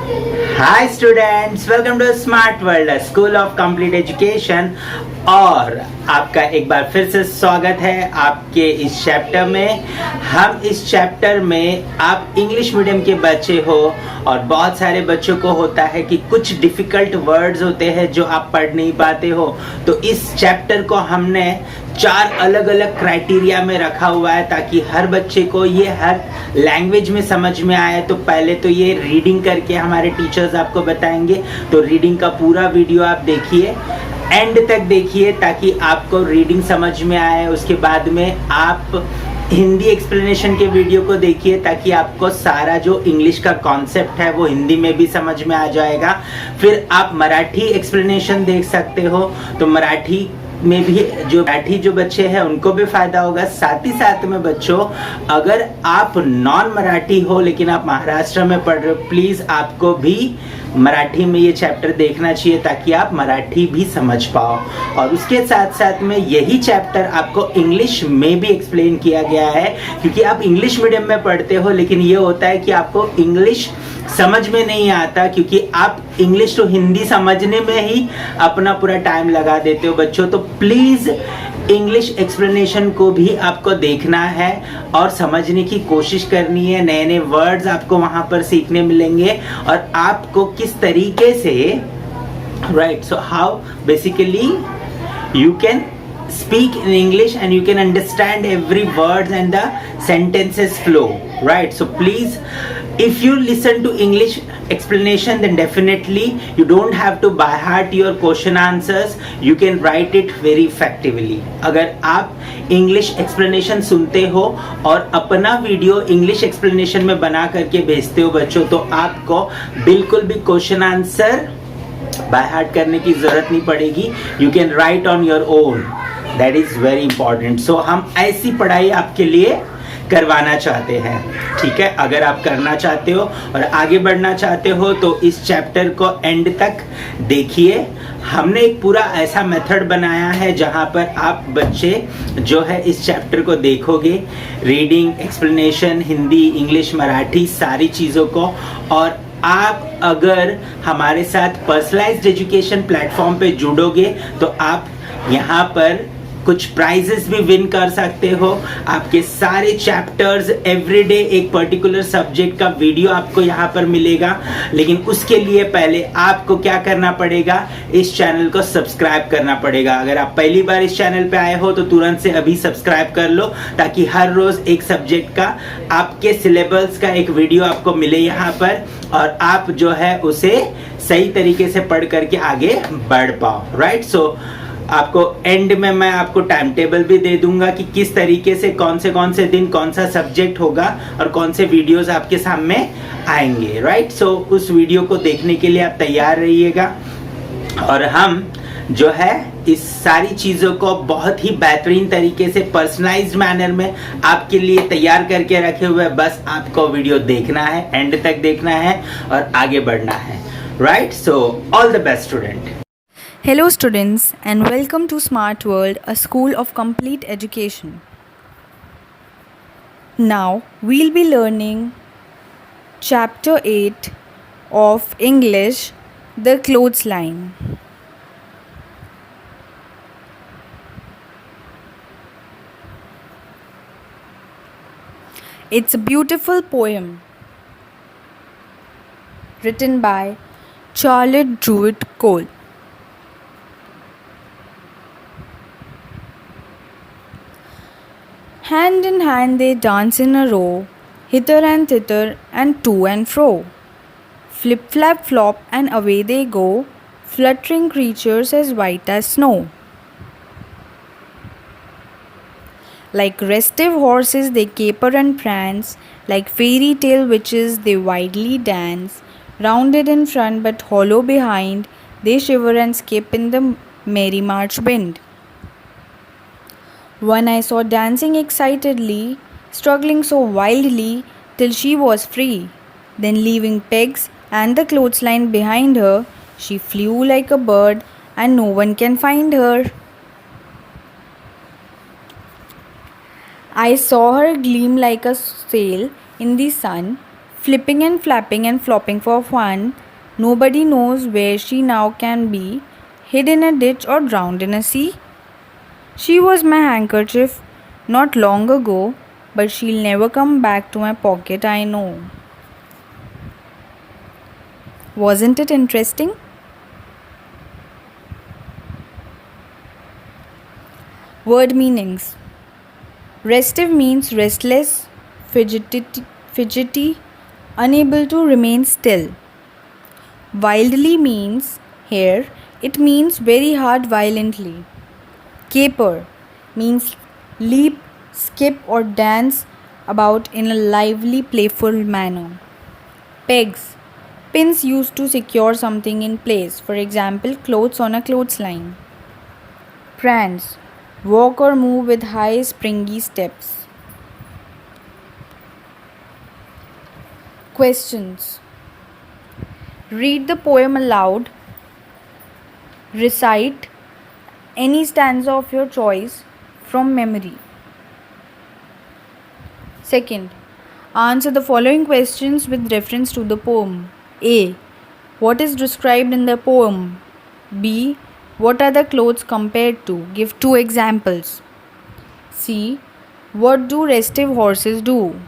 Hi students, welcome to Smart World School of Complete Education. और आपका एक बार फिर से स्वागत है आपके इस चैप्टर में। हम इस चैप्टर में आप इंग्लिश मीडियम के बच्चे हो और बहुत सारे बच्चों को होता है कि कुछ डिफिकल्ट वर्ड्स होते हैं जो आप पढ़ नहीं पाते हो। तो इस चैप्टर को हमने 4 अलग अलग क्राइटेरिया में रखा हुआ है ताकि हर बच्चे को ये हर लैंग्वेज में समझ में आए। तो पहले तो ये रीडिंग करके हमारे टीचर्स आपको बताएंगे, तो रीडिंग का पूरा वीडियो आप देखिए, एंड तक देखिए ताकि आपको रीडिंग समझ में आए। उसके बाद में आप हिंदी एक्सप्लेनेशन के वीडियो को देखिए ताकि आपको सारा जो इंग्लिश का कॉन्सेप्ट है वो हिंदी में भी समझ में आ जाएगा। फिर आप मराठी एक्सप्लेनेशन देख सकते हो, तो मराठी में भी जो बच्चे हैं उनको भी फायदा होगा। साथ ही साथ में बच्चों, अगर आप नॉन मराठी हो लेकिन आप महाराष्ट्र में पढ़ रहे हो, प्लीज आपको भी मराठी में ये चैप्टर देखना चाहिए ताकि आप मराठी भी समझ पाओ। और उसके साथ साथ में यही चैप्टर आपको इंग्लिश में भी एक्सप्लेन किया गया है, क्योंकि आप इंग्लिश मीडियम में पढ़ते हो लेकिन ये होता है कि आपको इंग्लिश समझ में नहीं आता, क्योंकि आप इंग्लिश तो हिंदी समझने में ही अपना पूरा टाइम लगा देते हो बच्चों। तो प्लीज इंग्लिश एक्सप्लेनेशन को भी आपको देखना है और समझने की कोशिश करनी है। नए नए वर्ड्स आपको वहां पर सीखने मिलेंगे और आपको किस तरीके से so how basically you can speak in English and you can understand every word and the sentences flow, right? So please, if you listen to English explanation, then definitely you don't have to by heart your question answers, you can write it very effectively. अगर आप English explanation सुनते हो और अपना video English explanation में बना करके भेजते हो बच्चों, तो आपको बिल्कुल भी क्वेश्चन आंसर बाय हार्ट करने की जरूरत नहीं पड़ेगी। You can write on your own, that is very important. So हम ऐसी पढ़ाई आपके लिए करवाना चाहते हैं, ठीक है। अगर आप करना चाहते हो और आगे बढ़ना चाहते हो तो इस चैप्टर को एंड तक देखिए। हमने एक पूरा ऐसा मेथड बनाया है जहां पर आप बच्चे जो है इस चैप्टर को देखोगे, reading, explanation, Hindi, English, Marathi, सारी चीज़ों को। और आप अगर हमारे साथ पर्सनलाइज्ड एजुकेशन प्लेटफॉर्म पे जुड़ोगे तो आप यहाँ पर कुछ प्राइजेस भी विन कर सकते हो। आपके सारे चैप्टर्स एवरीडे एक पर्टिकुलर सब्जेक्ट का वीडियो आपको यहाँ पर मिलेगा। लेकिन उसके लिए पहले आपको क्या करना पड़ेगा, इस चैनल को सब्सक्राइब करना पड़ेगा। अगर आप पहली बार इस चैनल पे आए हो तो तुरंत से अभी सब्सक्राइब कर लो ताकि हर रोज एक सब्जेक्ट का आपके सिलेबस का एक वीडियो आपको मिले यहाँ पर, और आप जो है उसे सही तरीके से पढ़ करके आगे बढ़ पाओ, राइट। सो आपको एंड में मैं आपको टाइम टेबल भी दे दूंगा कि किस तरीके से कौन से दिन कौन सा सब्जेक्ट होगा और कौन से वीडियोस आपके सामने आएंगे, राइट। सो उस वीडियो को देखने के लिए आप तैयार रहिएगा। और हम जो है इस सारी चीज़ों को बहुत ही बेहतरीन तरीके से पर्सनलाइज्ड मैनर में आपके लिए तैयार करके रखे हुए। बस आपको वीडियो देखना है, एंड तक देखना है और आगे बढ़ना है, right. So all the best student. Hello students and welcome to Smart World, a school of complete education. Now we'll be learning chapter 8 of English, The Clothesline. It's a beautiful poem written by Charlotte Druitt Cole. Hand in hand they dance in a row, hither and thither and to and fro. Flip, flap, flop, and away they go, fluttering creatures as white as snow. Like restive horses they caper and prance, like fairy tale witches they wildly dance. Rounded in front but hollow behind, they shiver and skip in the merry March wind. One I saw dancing excitedly, struggling so wildly till she was free. Then leaving pegs and the clothesline behind her, she flew like a bird and no one can find her. I saw her gleam like a sail in the sun, flipping and flapping and flopping for fun. Nobody knows where she now can be, hid in a ditch or drowned in a sea. She was my handkerchief not long ago, but she'll never come back to my pocket, I know. Wasn't it interesting? Word meanings. Restive means restless, fidgety, unable to remain still. Wildly means here, it means very hard violently. Caper means leap, skip, or dance about in a lively, playful manner. Pegs, pins used to secure something in place, for example, clothes on a clothesline. Prance, walk or move with high, springy steps. Questions. Read the poem aloud. Recite any stanza of your choice from memory. Second, answer the following questions with reference to the poem. A. What is described in the poem? B. What are the clothes compared to? Give 2 examples. C. What do restive horses do?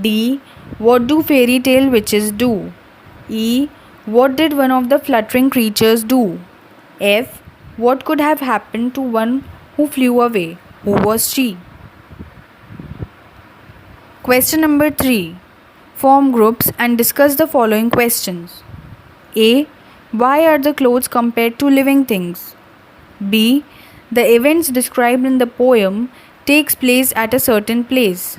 D. What do fairy tale witches do? E. What did one of the fluttering creatures do? F. What could have happened to one who flew away? Who was she? Question number 3. Form groups and discuss the following questions. A. Why are the clothes compared to living things? B. The events described in the poem takes place at a certain place,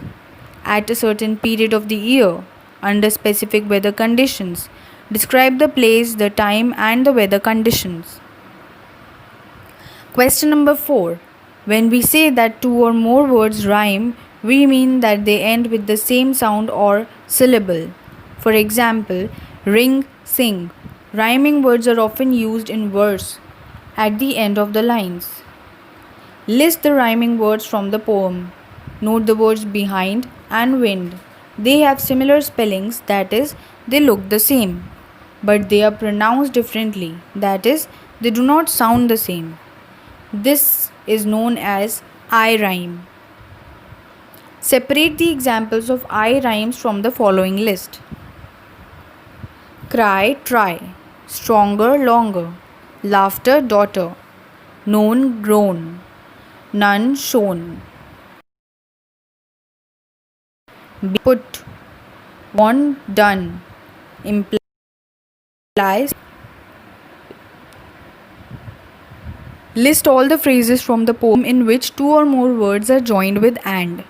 at a certain period of the year, under specific weather conditions. Describe the place, the time, and the weather conditions. Question number 4. When we say that 2 or more words rhyme, we mean that they end with the same sound or syllable. For example, ring, sing. Rhyming words are often used in verse at the end of the lines. List the rhyming words from the poem. Note the words behind and wind. They have similar spellings, that is, they look the same, but they are pronounced differently, that is, they do not sound the same. This is known as I rhyme. Separate the examples of I rhymes from the following list. Cry, try. Stronger, longer. Laughter, daughter. Known, grown. None, shown. Be put. Want, done. Implies. List all the phrases from the poem in which 2 or more words are joined with and.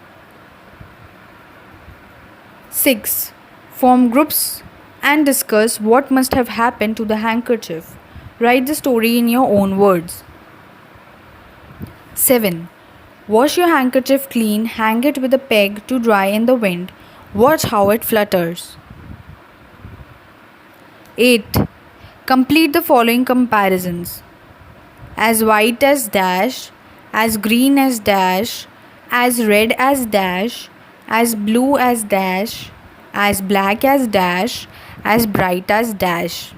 6. Form groups and discuss what must have happened to the handkerchief. Write the story in your own words. 7. Wash your handkerchief clean, hang it with a peg to dry in the wind. Watch how it flutters. 8. Complete the following comparisons. As white as dash, as green as dash, as red as dash, as blue as dash, as black as dash, as bright as dash.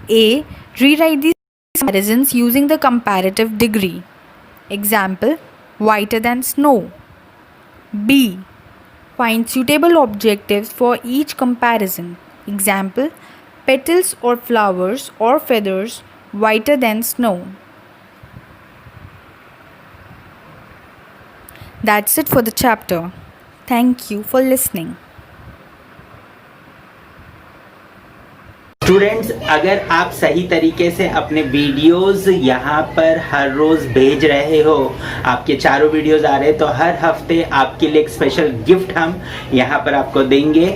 A. Rewrite these comparisons using the comparative degree. Example, whiter than snow. B. Find suitable adjectives for each comparison. Example, petals or flowers or feathers whiter than snow. That's it for the chapter. Thank you for listening. Students, अगर आप सही तरीके से अपने videos यहाँ पर हर रोज़ भेज रहे हो, आपके चारों वीडियोस आ रहे हैं, तो हर हफ्ते आपके लिए एक स्पेशल गिफ्ट हम यहाँ पर आपको देंगे,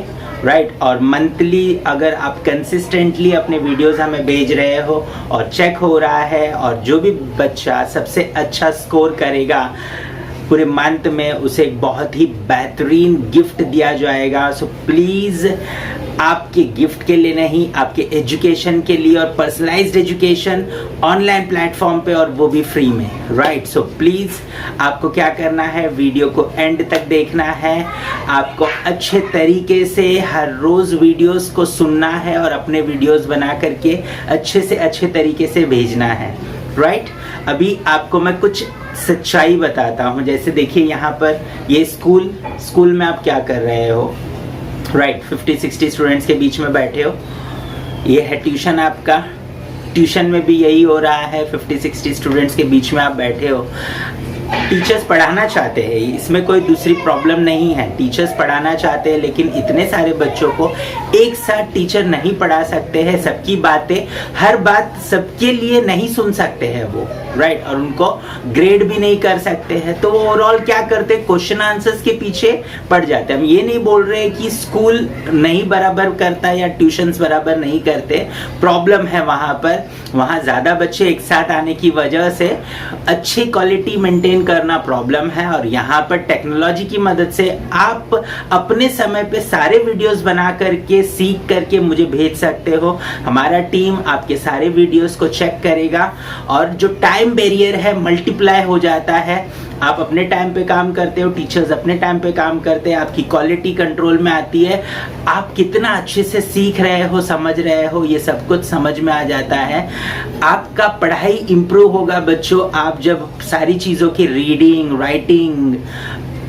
राइट। और मंथली अगर आप कंसिस्टेंटली अपने वीडियोस हमें भेज रहे हो और चेक हो रहा है, और जो भी बच्चा सबसे अच्छा स्कोर करेगा पूरे मंथ में, उसे एक बहुत ही बेहतरीन गिफ्ट दिया जाएगा। सो प्लीज़ आपके गिफ्ट के लिए नहीं, आपके एजुकेशन के लिए, और पर्सनलाइज्ड एजुकेशन ऑनलाइन प्लेटफॉर्म पे, और वो भी फ्री में, राइट। सो प्लीज़ आपको क्या करना है, वीडियो को एंड तक देखना है। आपको अच्छे तरीके से हर रोज़ वीडियोस को सुनना है और अपने वीडियोस बना करके अच्छे से अच्छे तरीके से भेजना है, राइट। अभी आपको मैं कुछ सच्चाई बताता हूँ। जैसे देखिए यहाँ पर ये स्कूल में आप क्या कर रहे हो, राइट। 50-60 स्टूडेंट्स के बीच में बैठे हो। ये है ट्यूशन आपका, ट्यूशन में भी यही हो रहा है, 50-60 स्टूडेंट्स के बीच में आप बैठे हो। टीचर्स पढ़ाना चाहते हैं, इसमें कोई दूसरी प्रॉब्लम नहीं है। टीचर्स पढ़ाना चाहते हैं, लेकिन इतने सारे बच्चों को एक साथ टीचर नहीं पढ़ा सकते हैं। सबकी बातें, हर बात सबके लिए नहीं सुन सकते हैं वो, राइट। और उनको ग्रेड भी नहीं कर सकते हैं। तो ओवरऑल क्या करते, क्वेश्चन आंसर्स के पीछे पड़ जाते हैं। हम ये नहीं बोल रहे कि स्कूल नहीं बराबर करता या ट्यूशन्स बराबर नहीं करते, प्रॉब्लम है वहाँ पर। वहाँ ज़्यादा बच्चे एक साथ आने की वजह से अच्छी क्वालिटी मेंटेन करना प्रॉब्लम है। और यहाँ पर टेक्नोलॉजी की मदद से आप अपने समय पे सारे वीडियोस बना करके, सीख करके मुझे भेज सकते हो। हमारा टीम आपके सारे वीडियोस को चेक करेगा और जो टाइम बैरियर है मल्टीप्लाई हो जाता है। आप अपने टाइम पे काम करते हो, टीचर्स अपने टाइम पे काम करते हैं, आपकी क्वालिटी कंट्रोल में आती है। आप कितना अच्छे से सीख रहे हो, समझ रहे हो, ये सब कुछ समझ में आ जाता है। आपका पढ़ाई इंप्रूव होगा बच्चों, आप जब सारी चीज़ों की रीडिंग, राइटिंग,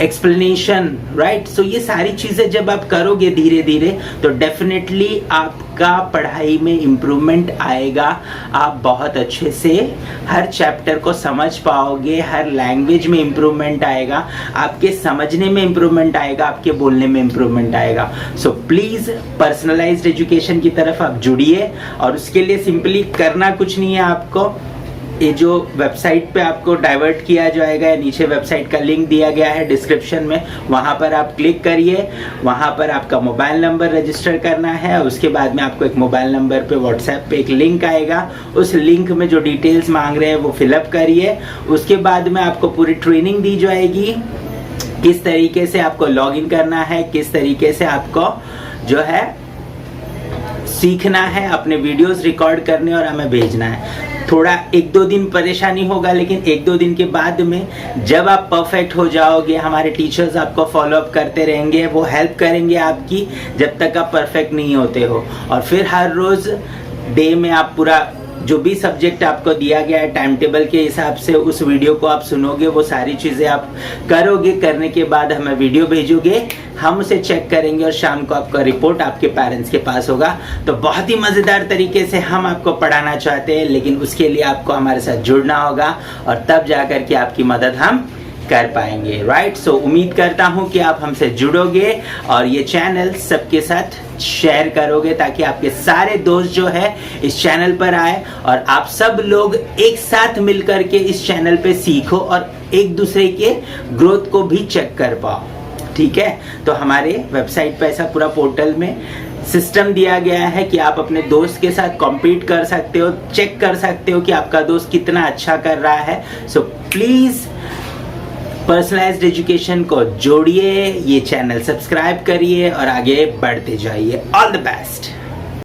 एक्सप्लेनेशन, राइट। सो ये सारी चीज़ें जब आप करोगे धीरे धीरे, तो डेफिनेटली आपका पढ़ाई में इम्प्रूवमेंट आएगा। आप बहुत अच्छे से हर चैप्टर को समझ पाओगे, हर लैंग्वेज में इम्प्रूवमेंट आएगा, आपके समझने में इम्प्रूवमेंट आएगा, आपके बोलने में इम्प्रूवमेंट आएगा। सो प्लीज़ पर्सनलाइज्ड एजुकेशन की तरफ आप जुड़िए। और उसके लिए सिंपली करना कुछ नहीं है आपको। ये जो वेबसाइट पे आपको डाइवर्ट किया जाएगा, नीचे वेबसाइट का लिंक दिया गया है डिस्क्रिप्शन में, वहाँ पर आप क्लिक करिए। वहाँ पर आपका मोबाइल नंबर रजिस्टर करना है। उसके बाद में आपको एक मोबाइल नंबर पे व्हाट्सएप पे एक लिंक आएगा। उस लिंक में जो डिटेल्स मांग रहे हैं वो फिलअप करिए। उसके बाद में आपको पूरी ट्रेनिंग दी जाएगी, किस तरीके से आपको लॉगिन करना है, किस तरीके से आपको जो है सीखना है, अपने वीडियोस रिकॉर्ड करने और हमें भेजना है। थोड़ा 1-2 दिन परेशानी होगा, लेकिन 1-2 दिन के बाद में जब आप परफेक्ट हो जाओगे, हमारे टीचर्स आपको फॉलो अप करते रहेंगे, वो हेल्प करेंगे आपकी जब तक आप परफेक्ट नहीं होते हो। और फिर हर रोज़ डे में आप पूरा जो भी सब्जेक्ट आपको दिया गया है टाइम टेबल के हिसाब से उस वीडियो को आप सुनोगे, वो सारी चीज़ें आप करोगे। करने के बाद हमें वीडियो भेजोगे, हम उसे चेक करेंगे और शाम को आपका रिपोर्ट आपके पेरेंट्स के पास होगा। तो बहुत ही मज़ेदार तरीके से हम आपको पढ़ाना चाहते हैं, लेकिन उसके लिए आपको हमारे साथ जुड़ना होगा और तब जा कर के आपकी मदद हम कर पाएंगे, राइट। सो उम्मीद करता हूँ कि आप हमसे जुड़ोगे और ये चैनल सबके साथ शेयर करोगे, ताकि आपके सारे दोस्त जो है इस चैनल पर आए और आप सब लोग एक साथ मिलकर के इस चैनल पे सीखो और एक दूसरे के ग्रोथ को भी चेक कर पाओ, ठीक है। तो हमारे वेबसाइट पे ऐसा पूरा पोर्टल में सिस्टम दिया गया है कि आप अपने दोस्त के साथ कॉम्पीट कर सकते हो, चेक कर सकते हो कि आपका दोस्त कितना अच्छा कर रहा है। सो प्लीज़ पर्सनलाइज्ड एजुकेशन को जोड़िए, ये चैनल सब्सक्राइब करिए और आगे बढ़ते जाइए। All the best.